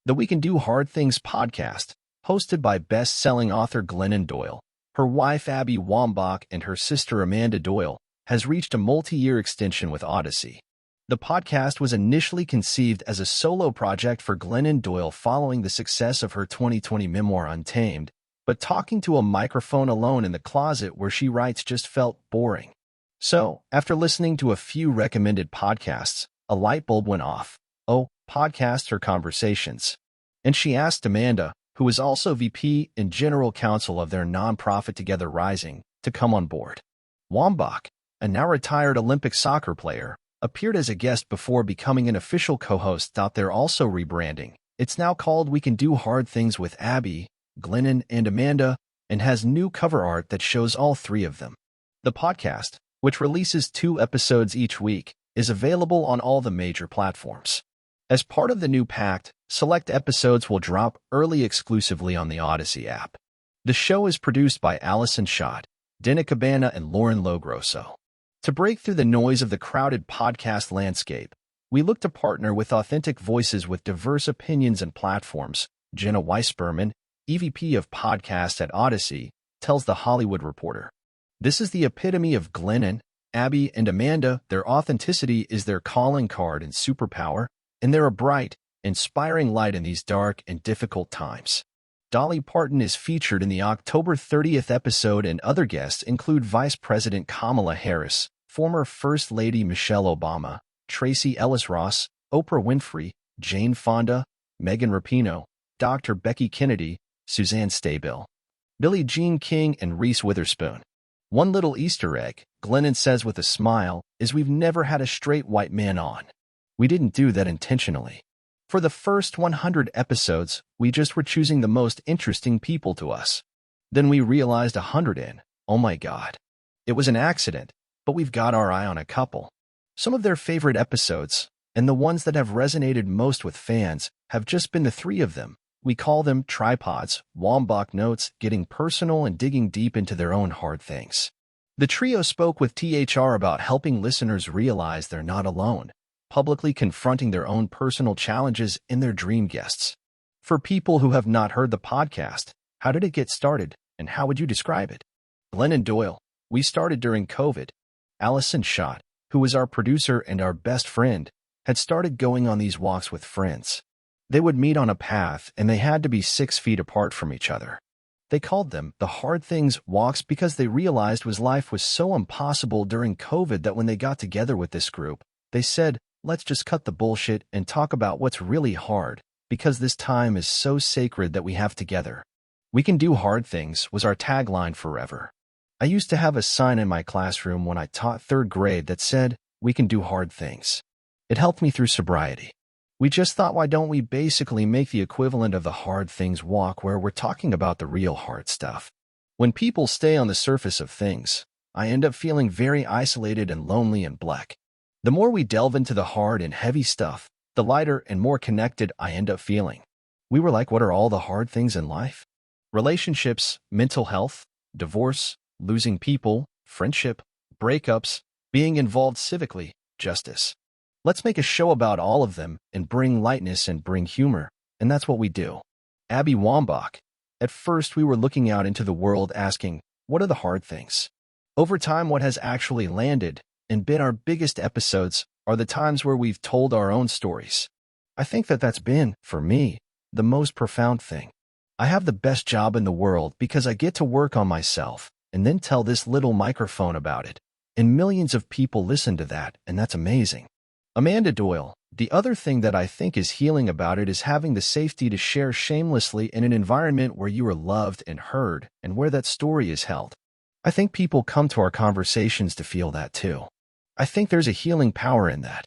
The We Can Do Hard Things podcast, hosted by best-selling author Glennon Doyle, her wife Abby Wambach, and her sister Amanda Doyle, has reached a multi-year extension with Audacy. The podcast was initially conceived as a solo project for Glennon Doyle following the success of her 2020 memoir Untamed, but talking to a microphone alone in the closet where she writes just felt boring. So, after listening to a few recommended podcasts, a light bulb went off. Oh, podcasts or conversations. And she asked Amanda, who is also VP and General Counsel of their nonprofit Together Rising, to come on board. Wambach, a now retired Olympic soccer player, appeared as a guest before becoming an official co-host.They're, also rebranding. It's now called We Can Do Hard Things with Abby, Glennon, and Amanda, and has new cover art that shows all three of them. The podcast, which releases 2 episodes each week, is available on all the major platforms. As part of the new pact, select episodes will drop early exclusively on the Audacy app. The show is produced by Allison Schott, Dynna Cabana, and LoGrosso. To break through the noise of the crowded podcast landscape, we look to partner with authentic voices with diverse opinions and platforms. Jenna Weisberman, EVP of Podcasts at Audacy, tells The Hollywood Reporter. This is the epitome of Glennon, Abby, and Amanda. Their authenticity is their calling card and superpower, and they're a bright, inspiring light in these dark and difficult times. Dolly Parton is featured in the October 30th episode, and other guests include Vice President Kamala Harris, former First Lady Michelle Obama, Tracy Ellis Ross, Oprah Winfrey, Jane Fonda, Megan Rapinoe, Dr. Becky Kennedy, Suzanne Stabile, Billie Jean King, and Reese Witherspoon. One little Easter egg, Glennon says with a smile, is we've never had a straight white man on. We didn't do that intentionally. For the first 100 episodes, we just were choosing the most interesting people to us. Then we realized 100 in, oh my God. It was an accident, but we've got our eye on a couple. Some of their favorite episodes, and the ones that have resonated most with fans, have just been the 3 of them. We call them tripods. Wambach notes, getting personal and digging deep into their own hard things. The trio spoke with THR about helping listeners realize they're not alone, publicly confronting their own personal challenges in their dream guests. For people who have not heard the podcast, how did it get started, and how would you describe it? Glennon Doyle, we started during COVID. Allison Schott, who is our producer and our best friend, had started going on these walks with friends. They would meet on a path, and they had to be 6 feet apart from each other. They called them the Hard Things walks because they realized life was so impossible during COVID that when they got together with this group, they said, let's just cut the bullshit and talk about what's really hard, because this time is so sacred that we have together. We Can Do Hard Things was our tagline forever. I used to have a sign in my classroom when I taught 3rd grade that said, we can do hard things. It helped me through sobriety. We just thought, why don't we basically make the equivalent of the Hard Things walk where we're talking about the real hard stuff? When people stay on the surface of things, I end up feeling very isolated and lonely and black. The more we delve into the hard and heavy stuff, the lighter and more connected I end up feeling. We were like, what are all the hard things in life? Relationships, mental health, divorce, losing people, friendship, breakups, being involved civically, justice. Let's make a show about all of them and bring lightness and bring humor, and that's what we do. Abby Wambach. At first we were looking out into the world asking, what are the hard things? Over time, what has actually landed and been our biggest episodes are the times where we've told our own stories. I think that's been, for me, the most profound thing. I have the best job in the world because I get to work on myself and then tell this little microphone about it. And millions of people listen to that, and that's amazing. Amanda Doyle, the other thing that I think is healing about it is having the safety to share shamelessly in an environment where you are loved and heard and where that story is held. I think people come to our conversations to feel that too. I think there's a healing power in that.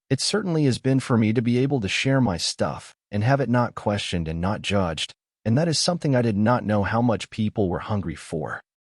It certainly has been for me to be able to share my stuff and have it not questioned and not judged, and that is something I did not know how much people were hungry for.